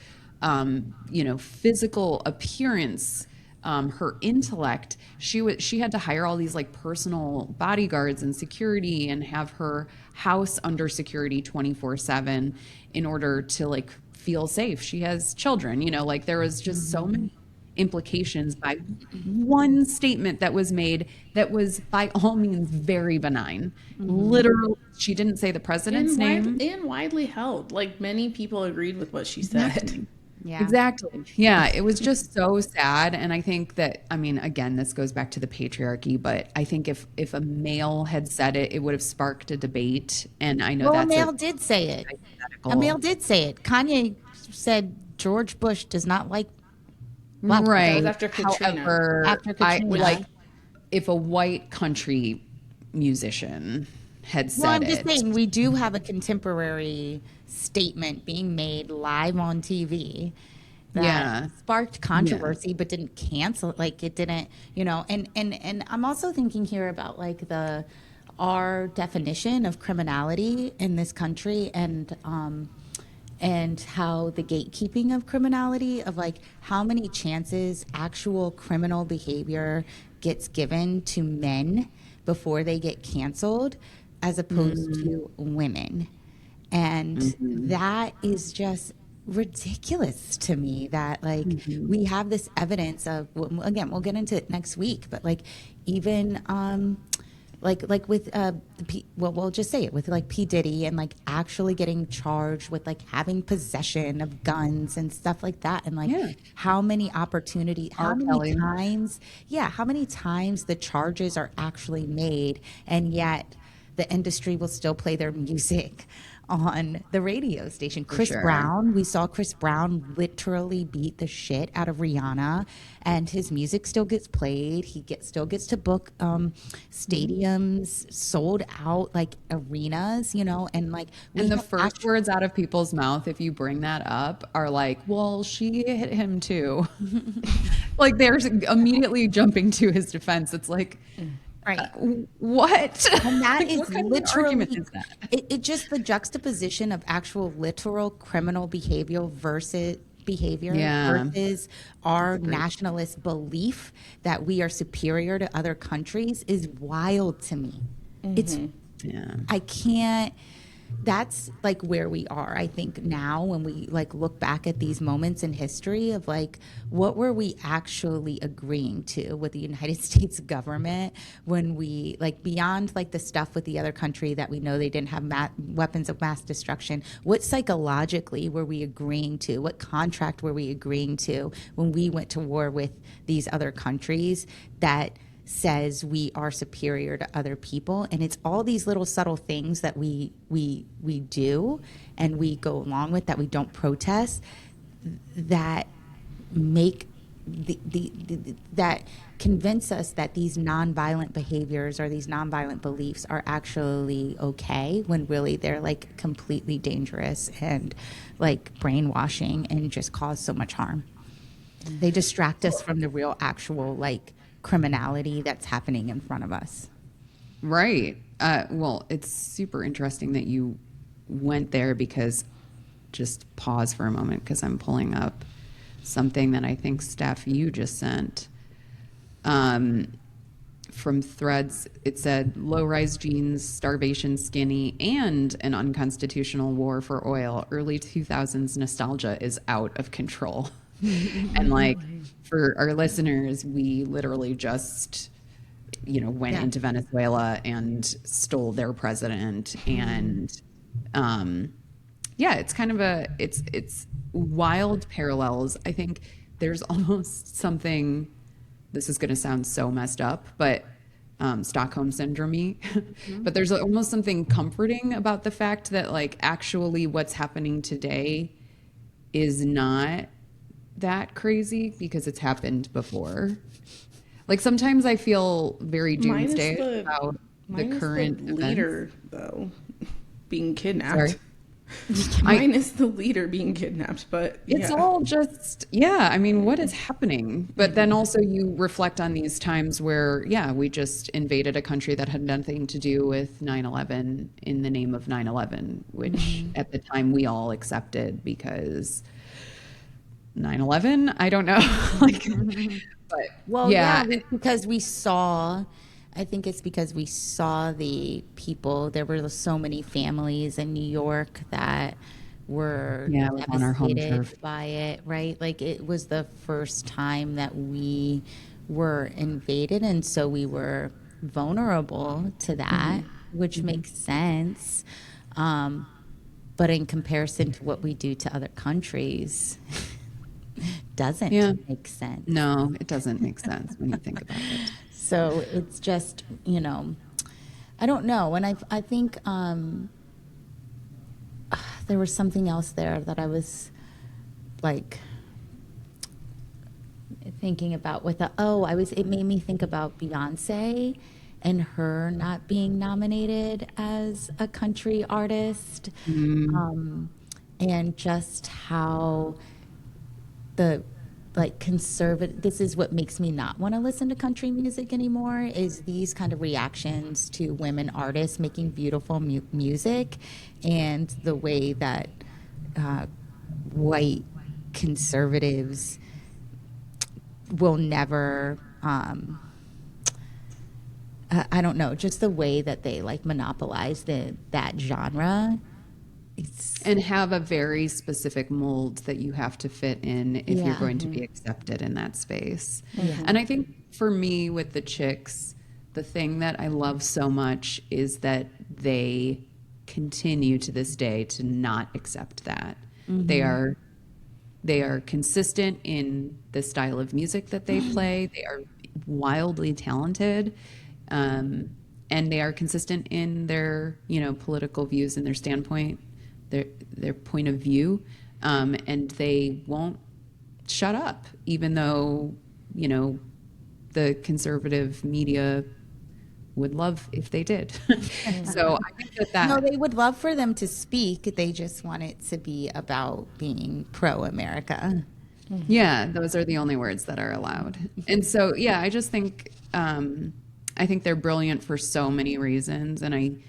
physical appearance, her intellect. She had to hire all these like personal bodyguards and security and have her house under security 24/7 in order to like feel safe. She has children, like there was just so many implications by one statement that was made that was by all means very benign. Literally, she didn't say the president's name. And widely held. Like many people agreed with what she said. Yeah. Exactly. Yeah, it was just so sad. And I think that, I mean, again, this goes back to the patriarchy, but I think if a male had said it, it would have sparked a debate. And I know Well, a that's male did say it. hypothetical. A male did say it. Kanye said George Bush does not like black people. Right. That was after Katrina. However, After Katrina. like if a white country musician had said Well, I'm just it. saying we do have a contemporary statement being made live on TV that Yeah. sparked controversy but didn't cancel it. Like it didn't, and I'm also thinking here about like our definition of criminality in this country and how the gatekeeping of criminality, of like how many chances actual criminal behavior gets given to men before they get canceled as opposed to women. And that is just ridiculous to me that like we have this evidence of, again, we'll get into it next week, but like even like with we'll just say it with like P Diddy and like actually getting charged with like having possession of guns and stuff like that, and like how many opportunities, how many times the charges are actually made, and yet the industry will still play their music on the radio station. Chris Brown, we saw Chris Brown literally beat the shit out of Rihanna, and his music still gets played. He still gets to book stadiums, sold out like arenas, and like And the first words out of people's mouth, if you bring that up, are like, well, she hit him too. Like they're immediately jumping to his defense. It's like, right. What? And that Like, is what kind of literally, argument is that? it just the juxtaposition of actual literal criminal behavior versus our nationalist belief that we are superior to other countries is wild to me. It's I can't. That's like where we are, I think, now when we like look back at these moments in history of like what were we actually agreeing to with the United States government when we like beyond like the stuff with the other country that we know they didn't have weapons of mass destruction. What psychologically were we agreeing to? What contract were we agreeing to when we went to war with these other countries that says we are superior to other people? And it's all these little subtle things that we do and we go along with, that we don't protest, that make that convince us that these nonviolent behaviors or these nonviolent beliefs are actually okay, when really they're like completely dangerous and like brainwashing and just cause so much harm. They distract us from the real actual like criminality that's happening in front of us. Right. Well, it's super interesting that you went there, because just pause for a moment, because I'm pulling up something that I think, Steph, you just sent. From Threads, it said low-rise jeans, starvation skinny, and an unconstitutional war for oil. Early 2000s nostalgia is out of control. And like, for our listeners, we literally just, went into Venezuela and stole their president. And it's kind of it's wild parallels. I think there's almost something, this is going to sound so messed up, but Stockholm syndrome-y. But there's almost something comforting about the fact that, like, actually what's happening today is not that crazy because it's happened before. Like, sometimes I feel very doomsday about the current leader, though, being kidnapped. Sorry? Mine is the leader being kidnapped, but it's all just, I mean, what is happening? But then also you reflect on these times where, we just invaded a country that had nothing to do with 9/11 in the name of 9/11, which at the time we all accepted because 9/11, I don't know. Because we saw, I think it's because we saw the people. There were so many families in New York that were on our home devastated turf by it, right? Like, it was the first time that we were invaded, and so we were vulnerable to that, which makes sense. But in comparison to what we do to other countries, doesn't make sense. No, it doesn't make sense when you think about it. So it's just, I don't know. And I think there was something else there that I was like thinking about with it made me think about Beyonce and her not being nominated as a country artist, and just how conservative, this is what makes me not want to listen to country music anymore, is these kind of reactions to women artists making beautiful music, and the way that white conservatives will never, I don't know, just the way that they monopolize that genre. And have a very specific mold that you have to fit in if you're going to be accepted in that space. And I think for me with the Chicks, the thing that I love so much is that they continue to this day to not accept that. They are consistent in the style of music that they play. They are wildly talented. And they are consistent in their, political views and their standpoint, their point of view, and they won't shut up, even though, the conservative media would love if they did. So I think that No, they would love for them to speak. They just want it to be about being pro-America. Yeah, those are the only words that are allowed. And so, I just think, I think they're brilliant for so many reasons. And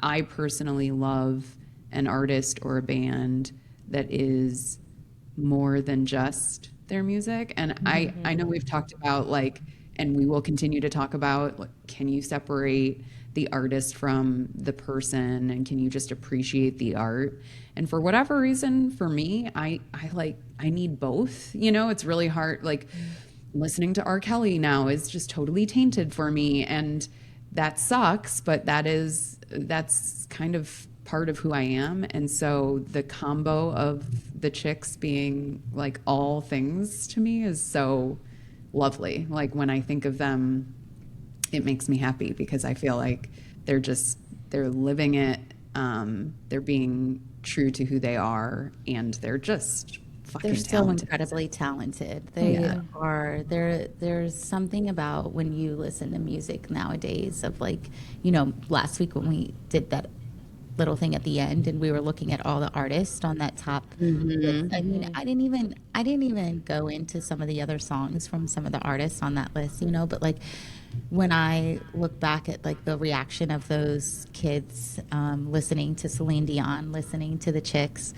I personally love an artist or a band that is more than just their music. And I know we've talked about, and we will continue to talk about, can you separate the artist from the person, and can you just appreciate the art? And for whatever reason, for me, I need both. It's really hard. Listening to R. Kelly now is just totally tainted for me, and that sucks, but that's kind of part of who I am. And so the combo of the Chicks being all things to me is so lovely. When I think of them, it makes me happy because I feel like they're living it. They're being true to who they are, and they're just fucking They're so talented. incredibly talented. They are. There's something about when you listen to music nowadays of last week when we did that little thing at the end, and we were looking at all the artists on that top list. I mean, I didn't even go into some of the other songs from some of the artists on that list, you know, but like when I look back at like the reaction of those kids listening to Celine Dion, listening to the Chicks,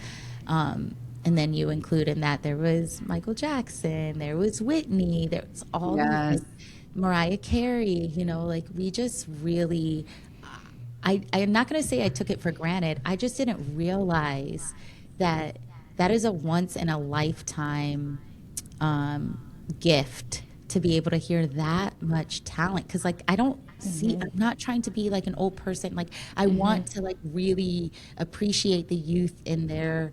and then you include in that there was Michael Jackson, there was Whitney, there was all Yes. these, like, Mariah Carey, you know, like we just really, I'm not going to say I took it for granted. I just didn't realize that that is a once in a lifetime gift to be able to hear that much talent. Cause like, I don't see, I'm not trying to be like an old person. Like I want to like really appreciate the youth in their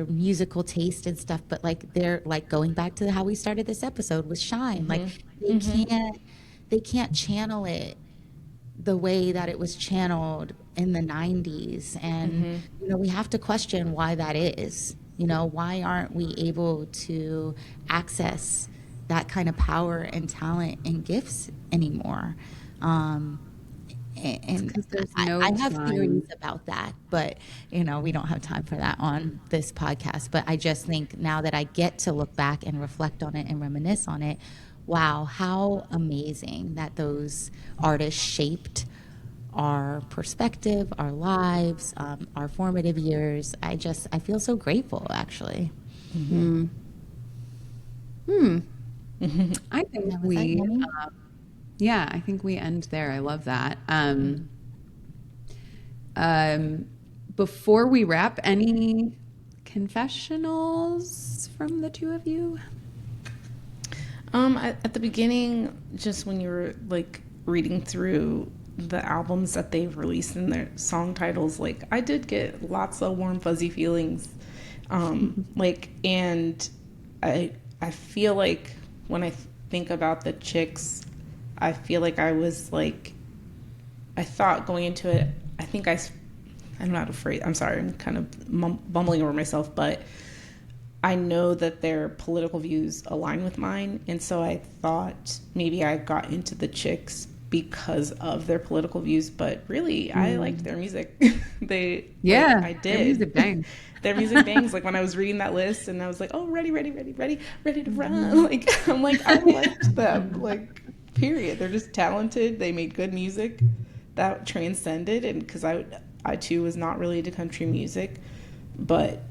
musical taste and stuff, but like they're like going back to how we started this episode with Shine, like they can't channel it the way that it was channeled in the 90s. And you know, we have to question why that is. You know, why aren't we able to access that kind of power and talent and gifts anymore? And there's no I have time. theories about that, but you know, we don't have time for that on this podcast. But I just think now that I get to look back and reflect on it and reminisce on it, wow, how amazing that those artists shaped our perspective, our lives, our formative years. I feel so grateful, actually. I think Was that we, yummy? yeah, I think we end there. I love that. Before we wrap, any confessionals from the two of you? At the beginning, just when you were like reading through the albums that they've released and their song titles, like I did get lots of warm fuzzy feelings. Like, and I feel like when I think about the Chicks, I feel like I was like, I thought going into it, I'm not afraid. I'm sorry, I'm kind of bumbling over myself, but I know that their political views align with mine. And so I thought maybe I got into the Chicks because of their political views, but really I liked their music. Yeah, I did. their music bangs. Their music bangs. Like when I was reading that list and I was like, oh, ready to run. Like, I'm like, I liked them. Like, period. They're just talented. They made good music that transcended. And because I too was not really into country music, but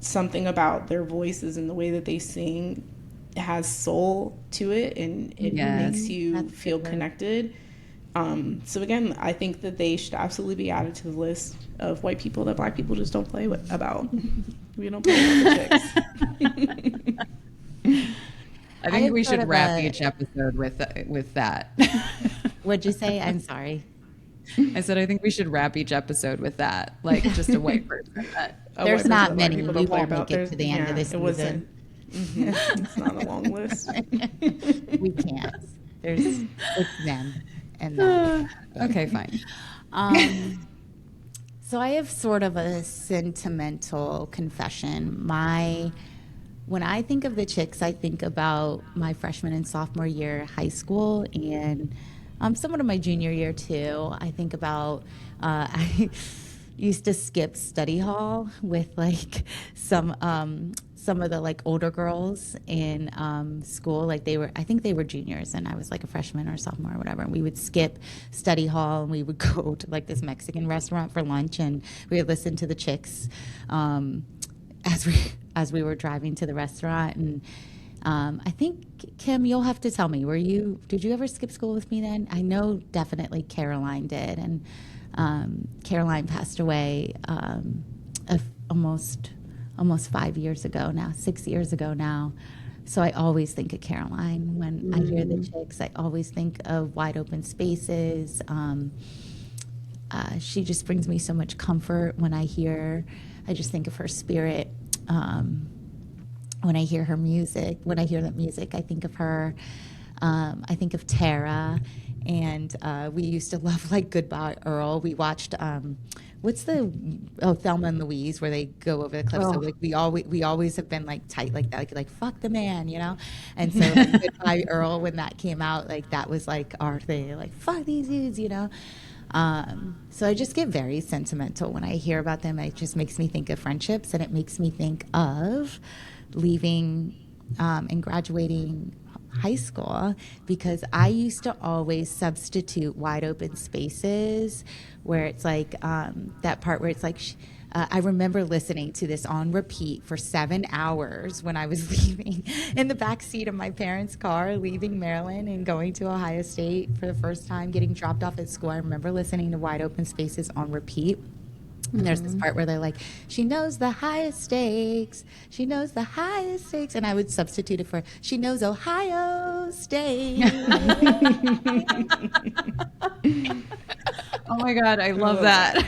something about their voices and the way that they sing has soul to it, and it makes you feel connected. So again, I think that they should absolutely be added to the list of white people that black people just don't play about. We don't play about the Chicks. I think we should wrap each episode with that. What'd you say? I'm sorry. I said I think we should wrap each episode with that, like just a white person. There's not many. People We don't play won't about. make it to the end of this It wasn't. season. It's not a long list. We can't. It's them and them. Okay, fine. So I have sort of a sentimental confession. When I think of the Chicks, I think about my freshman and sophomore year high school, and somewhat of my junior year too. I think about I used to skip study hall with like some of the like older girls in school. Like I think they were juniors and I was like a freshman or sophomore or whatever. And we would skip study hall and we would go to like this Mexican restaurant for lunch, and we would listen to the Chicks as we were driving to the restaurant. And I think, Kim, you'll have to tell me, did you ever skip school with me then? I know definitely Caroline did. And Caroline passed away almost 5 years ago now, 6 years ago now. So I always think of Caroline. When I hear the Chicks, I always think of Wide Open Spaces. She just brings me so much comfort I just think of her spirit. When I hear her music, when I hear that music, I think of her. I think of Tara, and we used to love like Goodbye Earl. We watched Thelma and Louise, where they go over the cliff. So like we always have been like tight like that, like fuck the man, you know. And so like, Goodbye Earl, when that came out, like that was like our thing, like fuck these dudes, you know. So I just get very sentimental when I hear about them. It just makes me think of friendships, and it makes me think of leaving and graduating high school, because I used to always substitute Wide Open Spaces, where it's like that part where it's like I remember listening to this on repeat for 7 hours when I was leaving in the back seat of my parents' car, leaving Maryland and going to Ohio State for the first time, getting dropped off at school. I remember listening to Wide Open Spaces on repeat. And there's this part where they're like, she knows the highest stakes. She knows the highest stakes. And I would substitute it for, she knows Ohio State. Oh my God, I love that.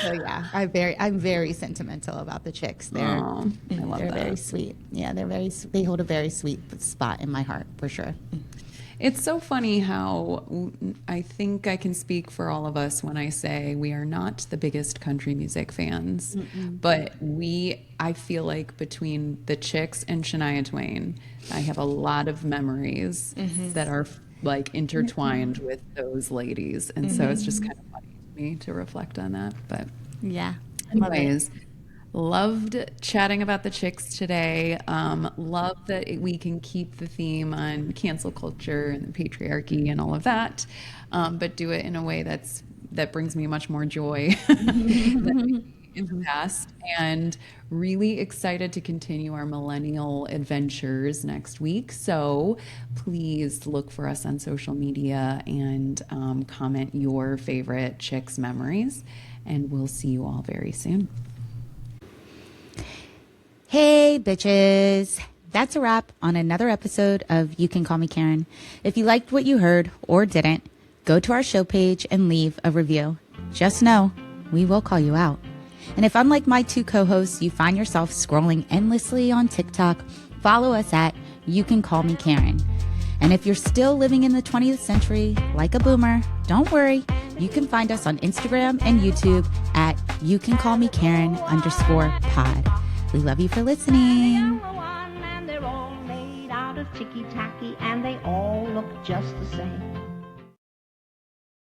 So yeah, I'm very sentimental about the Chicks. I love they're that. very sweet. Yeah, they hold a very sweet spot in my heart for sure. It's so funny how I think I can speak for all of us when I say we are not the biggest country music fans, but I feel like between the Chicks and Shania Twain, I have a lot of memories that are like intertwined with those ladies. And so it's just kind of funny to me to reflect on that. But Yeah. anyways, loved chatting about the Chicks today. Love that we can keep the theme on cancel culture and the patriarchy and all of that, but do it in a way that brings me much more joy than in the past. And really excited to continue our millennial adventures next week. So please look for us on social media and comment your favorite Chicks memories. And we'll see you all very soon. Hey, bitches. That's a wrap on another episode of You Can Call Me Karen. If you liked what you heard or didn't, go to our show page and leave a review. Just know we will call you out. And if, unlike my two co-hosts, you find yourself scrolling endlessly on TikTok, follow us at You Can Call Me Karen. And if you're still living in the 20th century like a boomer, don't worry. You can find us on Instagram and YouTube at You Can Call Me Karen _pod. We love you for listening. And they're all made out of ticky-tacky, and they all look just the same.